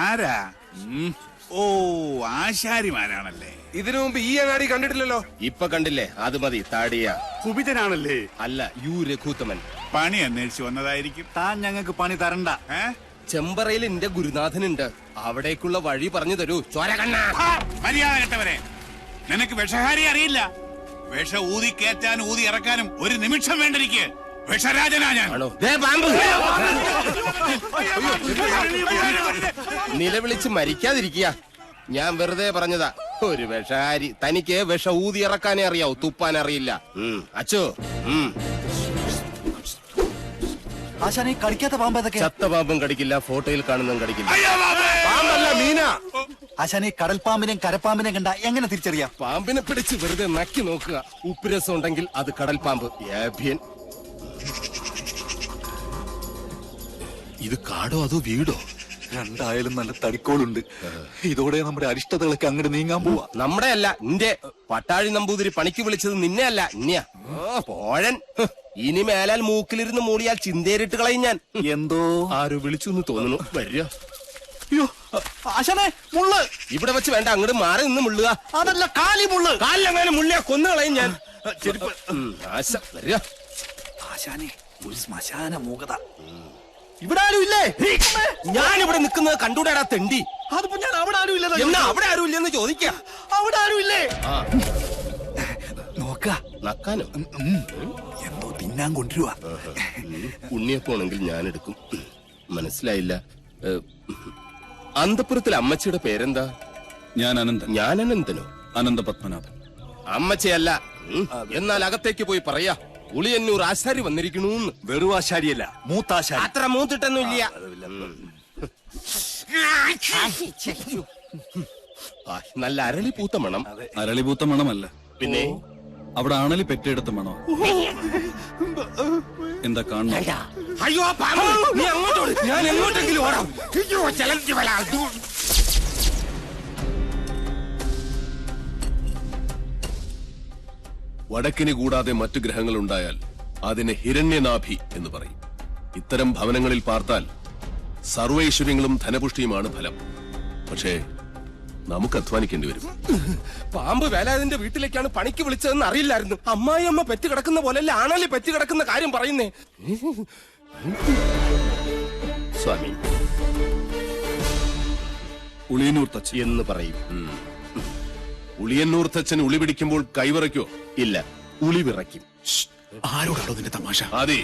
ആരാ? ഓ, ആശാരിമാരാണല്ലേ. ഇതിനു മുമ്പ് ഈ അങ്ങാടി കണ്ടിട്ടില്ലല്ലോ. ഇപ്പൊ കണ്ടില്ലേ? അത് മതി. താടിയ കുപിതനാണല്ലേ? അല്ല, യു രഘുത്തമൻ. പണി അന്വേഷിച്ചു വന്നതായിരിക്കും. താൻ ഞങ്ങൾക്ക് പണി തരണ്ട. ചെമ്പറയിൽ എന്റെ ഗുരുനാഥനുണ്ട്, അവിടേക്കുള്ള വഴി പറഞ്ഞു തരൂ. ചോരകണ്ണ മര്യാദ കേട്ടവരെ, നിനക്ക് വിഷഹാരി അറിയില്ല. വിഷ ഊതി കയറ്റാനും ഊതി ഇറക്കാനും ഒരു നിമിഷം വേണ്ടിരിക്കെ. വിഷരാജനാ ഞാൻ. നിലവിളിച്ച് മരിക്കാതിരിക്കുക. ഞാൻ വെറുതെ പറഞ്ഞതാ. ഒരു വിഷഹാരി. തനിക്ക് വിഷ ഊതി ഇറക്കാനേ അറിയാവൂ, തുപ്പാൻ അറിയില്ല. അച്ചോ, ആശാനെ കളിക്കാത്ത പാമ്പ് ഏതൊക്കെ? ചത്ത പാമ്പും കടിക്കില്ല, ഫോട്ടോയിൽ കാണുന്നതും കടിക്കില്ല. പാമ്പല്ല, മീന. ആശാനെ കടൽ പാമ്പിനെയും കരപ്പാമ്പിനെയും കണ്ട എങ്ങനെ തിരിച്ചറിയാം? പാമ്പിനെ പിടിച്ച് വെറുതെ നക്കി നോക്കുക. ഉപ്പുരസം ഉണ്ടെങ്കിൽ അത് കടൽ പാമ്പ്. ഇത് കാടോ അതോ വീടോ? രണ്ടായാലും നല്ല തടിക്കോളുണ്ട്. ഇതോടെ നമ്മുടെ അരിഷ്ടതകളൊക്കെ അങ്ങോട്ട് നീങ്ങാൻ പോവാ. നമ്മുടെ അല്ല, നിന്റെ പട്ടാഴി നമ്പൂതിരി പണിക്ക് വിളിച്ചത് നിന്നെ അല്ല, ഇന്നെയാ. പോഴൻ. ഇനി മേലാൽ മൂക്കിലിരുന്ന് മൂളിയാൽ ചിന്തേരിട്ട് കളയും ഞാൻ. എന്തോ ആരോ വിളിച്ചു എന്ന് തോന്നുന്നു. വരിക. അയ്യോ ആശാനെ, മുള്ള് ഇവിടെ വെച്ച് വേണ്ട, അങ്ങോട്ട് മാറി നിന്ന് മുള്ളുക. അതല്ല, കാലി മുള്ള്. കാലിലങ്ങനെ മുള്ളിയാ കൊന്നു കളയും ഞാൻ. ആശ വരിക. ആശാനെ, ഒരു ശ്മശാന മൂകത. ഇവിടെ ആരും ഇല്ലേ? ഞാനിവിടെ നിൽക്കുന്നത് കണ്ടൂടാ തെണ്ടി. അതിപ്പോ ഞാൻ അവിടെ ആരും ഇല്ല. എന്നാ അവിടെ ആരും ഇല്ലെന്ന് ചോദിക്കാം. അവിടെ ആരും ഇല്ലേ? നോക്ക നക്കാനോ? എന്തോ തിന്നാൻ കൊണ്ടുവരുവാ. ഉണ്ണിയപ്പോണെങ്കിൽ ഞാൻ എടുക്കും. മനസ്സിലായില്ല. അന്തപുരത്തിൽ അമ്മച്ചിയുടെ പേരെന്താ? ഞാൻ അനന്തൻ. ഞാൻ അനന്തനോ? അനന്ത പത്മനാഭൻ. അമ്മച്ചയല്ല. എന്നാൽ അകത്തേക്ക് പോയി പറയാ, ഉളിയന്നൂർ ആശാരി വന്നിരിക്കണു. വെറും ആശാരിയല്ല, മൂത്താശാരി. അത്ര മൂത്തിട്ടൊന്നുമില്ല. നല്ല അരളി പൂത്ത മണം. അരളിപൂത്ത മണമല്ല, പിന്നെ അവിടെ ആണലി പെറ്റെടുത്ത മണോ. എന്താ കാണണം? അയ്യോ പാമ്പ്, നീ അങ്ങോട്ടോട്, ഞാൻ എങ്ങോട്ടെങ്കിലും ഓടാം. വടക്കിന് കൂടാതെ മറ്റു ഗ്രഹങ്ങൾ ഉണ്ടായാൽ അതിനെ ഹിരണ്യനാഭി എന്ന് പറയും. ഇത്തരം ഭവനങ്ങളിൽ പാർത്താൽ സർവൈശ്വര്യങ്ങളും ധനപുഷ്ടിയുമാണ് ഫലം. പക്ഷേ നമുക്ക് അധ്വാനിക്കേണ്ടി വരും. പാമ്പ് വേലാതിന്റെ വീട്ടിലേക്കാണ് പണിക്ക് വിളിച്ചതെന്ന് അറിയില്ലായിരുന്നു. അമ്മായി അമ്മ പെറ്റ് കിടക്കുന്ന പോലെയല്ല ആണലി പെറ്റ് കിടക്കുന്ന കാര്യം പറയുന്നേ. സ്വാമി, ഉളിയന്നൂർ തച്ച് എന്ന് പറയും. ഉളിയന്നൂർ തച്ചൻ ഉളി പിടിക്കുമ്പോൾ കൈവിറയ്ക്കോ? ഇല്ല, ഉളി വിറയ്ക്കും. ആരോടാണോ നിന്റെ തമാശ? അതെ,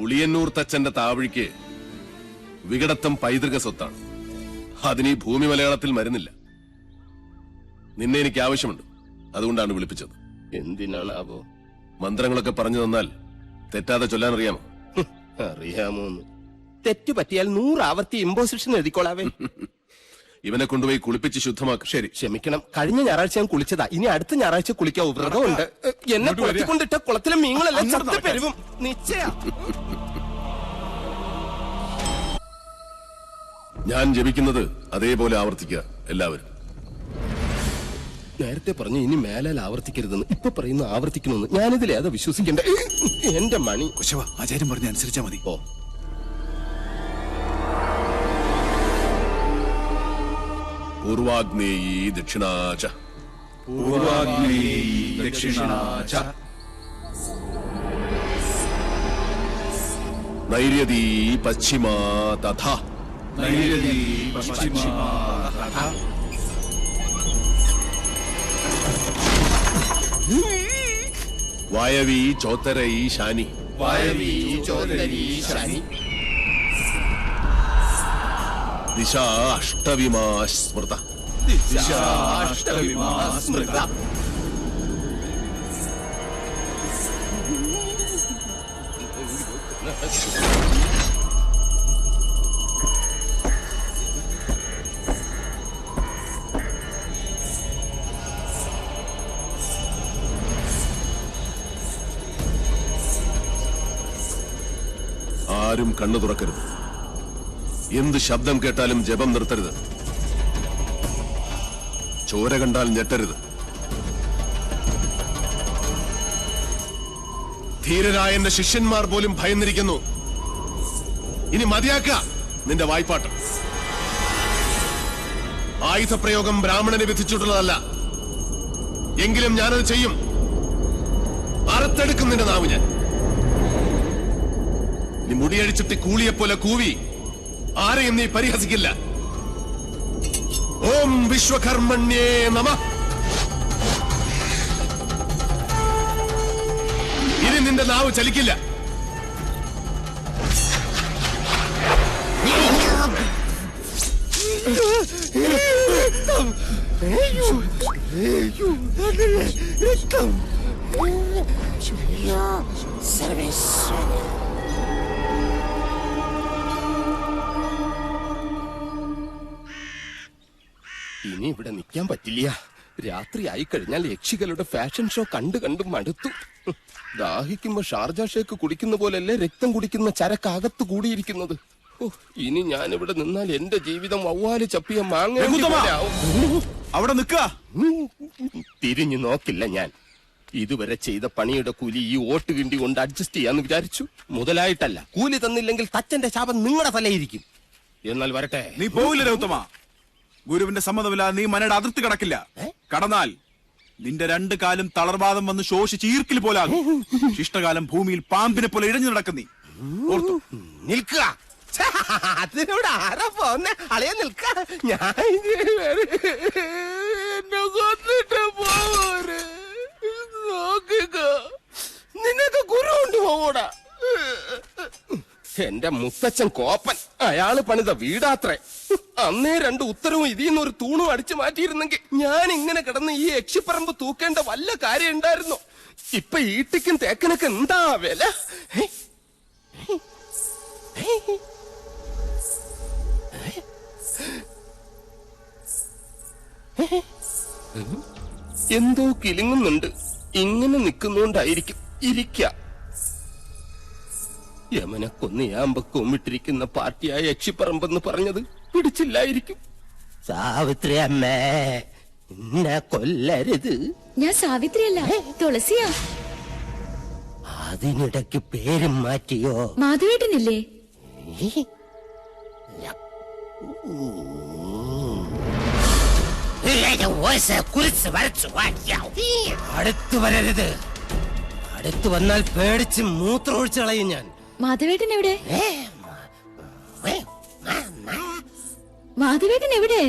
ഉളിയന്നൂർ തച്ചന്റെ താവഴിക്ക് വികടത്തം പൈതൃക സ്വത്താണ്. അതിന് ഈ ഭൂമി മലയാളത്തിൽ മരുന്നില്ല. നിന്നെ എനിക്ക് ആവശ്യമുണ്ട്, അതുകൊണ്ടാണ് വിളിപ്പിച്ചത്. എന്തിനാണാവോ? മന്ത്രങ്ങളൊക്കെ പറഞ്ഞു തന്നാൽ തെറ്റാതെ ചൊല്ലാൻ അറിയാമോ? അറിയാമോന്ന്. തെറ്റു പറ്റിയാൽ 100 ആവർത്തി ഇമ്പോസിഷൻ എഴുതിക്കോളാവേ. ഇവനെ കൊണ്ടുപോയി കുളിപ്പിച്ച് ശുദ്ധമാക്കും. ശരി, ക്ഷമിക്കണം. കഴിഞ്ഞ ഞായറാഴ്ച ഞാൻ കുളിച്ചതാ. ഇനി അടുത്ത ഞായറാഴ്ച കുളിക്കാവൂ. വ്രതമുണ്ട്. എന്നെ കൊണ്ടിട്ട കുളത്തിലെ മീനുകളെല്ലാം ചത്ത് പെരുവും. നിശ്ചയ ഞാൻ ജപിക്കുന്നത് അതേപോലെ ആവർത്തിക്കുക എല്ലാവരും. നേരത്തെ പറഞ്ഞു ഇനി മേലാൽ ആവർത്തിക്കരുതെന്ന്. ഇപ്പൊ പറയുന്നു ആവർത്തിക്കണമെന്ന്. ഞാനിതിൽ ഏതാ വിശ്വസിക്കണ്ടേ? എന്റെ മണി. കുശവ, ആചാര്യം പറഞ്ഞ അനുസരിച്ചാ മതി. ഓ, പൂർവാഗ്നേയീ ദക്ഷിണാച പൂർവാഗ്നേയീ ദക്ഷിണാച നൈര്യതീ പശ്ചിമാ തഥാ നൈര്യതീ പശ്ചിമാ തഥാ വായവീ ചോത്തരൈ ശാനി വായവീ ചോദരീ ശനി ദിശാ അഷ്ടവിമാ സ്മൃത അഷ്ടവിമാ സ്മൃത. ആരും കണ്ണു തുറക്കരുത്. എന്ത് ശബ്ദം കേട്ടാലും ജപം നിർത്തരുത്. ചോര കണ്ടാൽ ഞെട്ടരുത്. ധീരരായ എന്റെ ശിഷ്യന്മാർ പോലും ഭയന്നിരിക്കുന്നു. ഇനി മതിയാക്ക നിന്റെ വായ്പാട്ട്. ആയുധപ്രയോഗം ബ്രാഹ്മണനെ വിധിച്ചിട്ടുള്ളതല്ല. എങ്കിലും ഞാനത് ചെയ്യും. അറുത്തെടുക്കും നിന്റെ നാവ് ഞാൻ. നീ മുടിയഴിച്ചിട്ട് കൂളിയെപ്പോലെ കൂവി ആരെയും നീ പരിഹസിക്കില്ല. ഓം വിശ്വകർമ്മണ്യേ നമഃ. ഇനി നിന്റെ നാവ് ചലിക്കില്ല. ഇനി ഇവിടെ നിൽക്കാൻ പറ്റില്ല. രാത്രി ആയി കഴിഞ്ഞാൽ യക്ഷികളുടെ ഫാഷൻ ഷോ കണ്ടു മടുത്തു. ദാഹിക്കുമ്പോ ഷാർജ ഷേക്ക് കുടിക്കുന്ന പോലല്ലേ രക്തം കുടിക്കുന്ന ചരക്കകത്ത് കൂടിയിരിക്കുന്നത്. ഇനി ഞാൻ ഇവിടെ നിന്നാൽ എന്റെ ജീവിതം വവ്വാല് ചപ്പിയ മാങ്ങ. അവിടെ നിക്ക. തിരിഞ്ഞു നോക്കില്ല ഞാൻ. ഇതുവരെ ചെയ്ത പണിയുടെ കൂലി ഈ ഓട്ട് കിണ്ടി കൊണ്ട് അഡ്ജസ്റ്റ് ചെയ്യാന്ന് വിചാരിച്ചു. മുതലായിട്ടല്ല. കൂലി തന്നില്ലെങ്കിൽ തച്ചന്റെ ശാപം നിങ്ങളുടെ തലയിരിക്കും. എന്നാൽ വരട്ടെ. നീ പോവില്ല രൗത്തമ. ഗുരുവിന്റെ സമ്മതമില്ലാതെ നീ മനയുടെ അതിർത്തി കടക്കില്ല. കടന്നാൽ നിന്റെ 2 കാലും തളർവാദം വന്ന് ശോഷിച്ച് ഈർക്കിൽ പോലാകും. ശിഷ്ടകാലം ഭൂമിയിൽ പാമ്പിനെ പോലെ ഇഴഞ്ഞു നടക്കും നീ. ഓർത്തു നിൽക്കുക. അതിനോട് ആരാ പോന്നെ? അളയാ നിൽക്ക. ഞാൻ എന്നെ കൊന്നിട്ട് പോരെ. നോക്കുക. നിനക്ക് ഗുരു കൊണ്ട് പോകൂടാ. എന്റെ മുത്തച്ഛൻ കോപ്പൻ. അയാള് പണിത വീടാത്രേ. അന്നേ 2 ഉത്തരവും ഇതിന്നൊരു തൂണും അടിച്ചു മാറ്റിയിരുന്നെങ്കിൽ ഞാൻ ഇങ്ങനെ കിടന്ന് ഈ യക്ഷിപ്പറമ്പ് തൂക്കേണ്ട വല്ല കാര്യം ഉണ്ടായിരുന്നു. ഇപ്പൊ ഈട്ടിക്കും തേക്കനൊക്കെ എന്താ വില? എന്തോ കിലുങ്ങുന്നുണ്ട്. ഇങ്ങനെ നിൽക്കുന്നോണ്ടായിരിക്കും. ഇരിക്ക. യമനെ കൊന്നയാമ്പ കൊമ്മിട്ടിരിക്കുന്ന പാർട്ടിയായ യക്ഷിപ്പറമ്പെന്ന് പറഞ്ഞത് പിടിച്ചില്ലായിരിക്കും. സാവിത്രി അമ്മേ, എന്നെ കൊല്ലരുത്. ഞാൻ സാവിത്രിയല്ല, തുളസിയാ. അതിനിടയ്ക്ക് പേരും മാറ്റിയോ? മാധവേട്ടനില്ലേ? അടുത്തു വരരുത്. അടുത്തു വന്നാൽ പേടിച്ച് മൂത്രമൊഴിച്ചു കളയും ഞാൻ. മാധവേട്ടൻ എവിടെ? മാധവേട്ടൻ എവിടെ?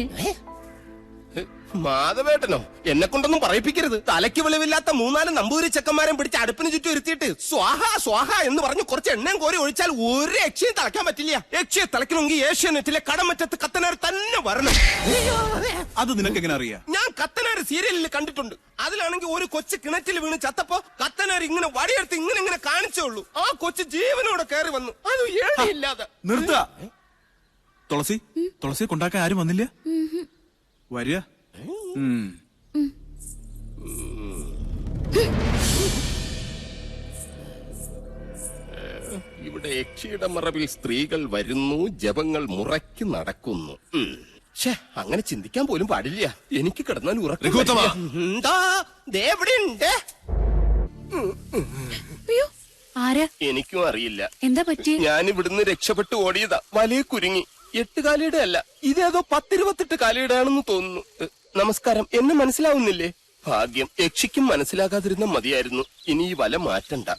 മാധവേട്ടനോ? എന്നെ കൊണ്ടൊന്നും പറയിപ്പിക്കരുത്. തലയ്ക്ക് വെളിവില്ലാത്ത 3-4 നമ്പൂരി ചെക്കന്മാരെ പിടിച്ച് അടുപ്പിന് ചുറ്റും ഇരുത്തിയിട്ട് സ്വാഹ സ്വാഹ എന്ന് പറഞ്ഞ് കുറച്ച് എണ്ണയും കോരി ഒഴിച്ചാൽ ഒരു യക്ഷിയും തളയ്ക്കാൻ പറ്റില്ല. യക്ഷിയെ തളയ്ക്കണമെങ്കിൽ ഏഷ്യാനെറ്റിലെ കടമറ്റത്ത് കത്തനാർ തന്നെ വരണം. അത് നിനക്ക് എങ്ങനെ അറിയാം? ഞാൻ കത്തനാർ സീരിയലിൽ കണ്ടിട്ടുണ്ട്. അതിലാണെങ്കിൽ ഒരു കൊച്ചു കിണറ്റിൽ വീണ് ചത്തപ്പോ കത്തനാർ ഇങ്ങനെ വടിയെടുത്ത് ഇങ്ങനെ കാണിച്ചേ ഉള്ളൂ. ആ കൊച്ചു ജീവനോടെ കയറി വന്നു. അത് ഏഴില്ലാതെ. നിർത്ത. തുളസിയെ കൊണ്ടാക്കാൻ ആരും വന്നില്ല. വരിക. ഇവിടെ യക്ഷിയുടെ മറവിൽ സ്ത്രീകൾ വരുന്നു, ജപങ്ങൾ മുറയ്ക്ക് നടക്കുന്നു. അങ്ങനെ ചിന്തിക്കാൻ പോലും പാടില്ല. എനിക്ക് കിടന്നാൽ ഉറക്കം. ആരാ? എനിക്കും അറിയില്ല. എന്താ പറ്റി? ഞാൻ ഇവിടുന്ന് രക്ഷപ്പെട്ടു ഓടിയതാ. വലിയ കുരുങ്ങി. 8 കാലിയുടെ അല്ല, ഇതേതോ 10-28 കാലിയുടെ ആണെന്ന് തോന്നുന്നു. നമസ്കാരം. എന്നെ മനസ്സിലാവുന്നില്ലേ? ഭാഗ്യം. യക്ഷിക്കും മനസ്സിലാകാതിരുന്ന മതിയായിരുന്നു. ഇനി ഈ വല മാറ്റണ്ട.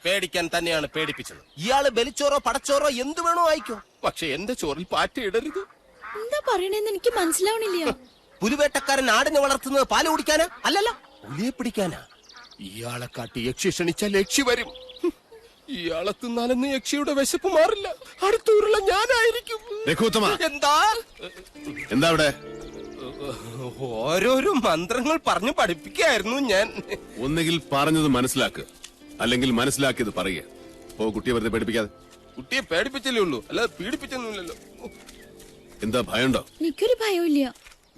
പേടിക്കാൻ തന്നെയാണ് പേടിപ്പിച്ചത്. ഇയാള് ബലിച്ചോറോ പടച്ചോറോ എന്ത് വേണോ ആയിക്കോ. പക്ഷെ എന്റെ ചോറിൽ പാറ്റയിടരുത്. എന്താ പറയണെന്ന് എനിക്ക് മനസ്സിലാവണില്ല. പുലിവേട്ടക്കാരൻ ആടിനെ വളർത്തുന്നത് പാല് കുടിക്കാനാ? അല്ലല്ലോ, പുലിയെ പിടിക്കാനാ. ഇയാളെ കാട്ടി യക്ഷി ക്ഷണിച്ചാൽ യക്ഷി വരും. ഇയാളെ തിന്നാലെന്ന് യക്ഷിയുടെ വിശപ്പ് മാറില്ല. അടുത്തൂരുള്ള ഞാനായിരിക്കും. എന്താ അവിടെ? ഓരോരോ മന്ത്രങ്ങൾ പറഞ്ഞു പഠിപ്പിക്കായിരുന്നു ഞാൻ. ഒന്നുകിൽ പറഞ്ഞത് മനസ്സിലാക്കുക, അല്ലെങ്കിൽ മനസ്സിലാക്കിയത് പറയുക. ഓ, കുട്ടിയെ വെറുതെ പേടിപ്പിക്കാതെ. കുട്ടിയെ പേടിപ്പിച്ചല്ലേ ഉള്ളൂ, അല്ലാതെ പീഡിപ്പിച്ചൊന്നുമില്ലല്ലോ. എന്താ ഭയമുണ്ടോ? എനിക്കൊരു ഭയമില്ല.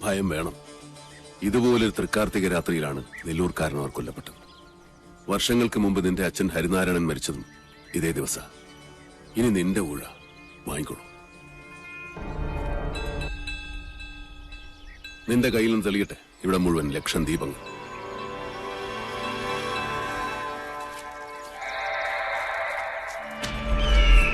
ഭയം വേണം. ഇതുപോലൊരു തൃക്കാർത്തിക രാത്രിയിലാണ് നെല്ലൂർക്കാരനവർ കൊല്ലപ്പെട്ടത്. വർഷങ്ങൾക്ക് മുമ്പ് നിന്റെ അച്ഛൻ ഹരിനാരായണൻ മരിച്ചതും ഇതേ ദിവസം. ഇനി നിന്റെ ഊഴ വാങ്ങിക്കോളൂ. നിന്റെ കയ്യിൽ നിന്ന് തെളിയട്ടെ ഇവിടെ മുഴുവൻ ലക്ഷം ദീപങ്ങൾ.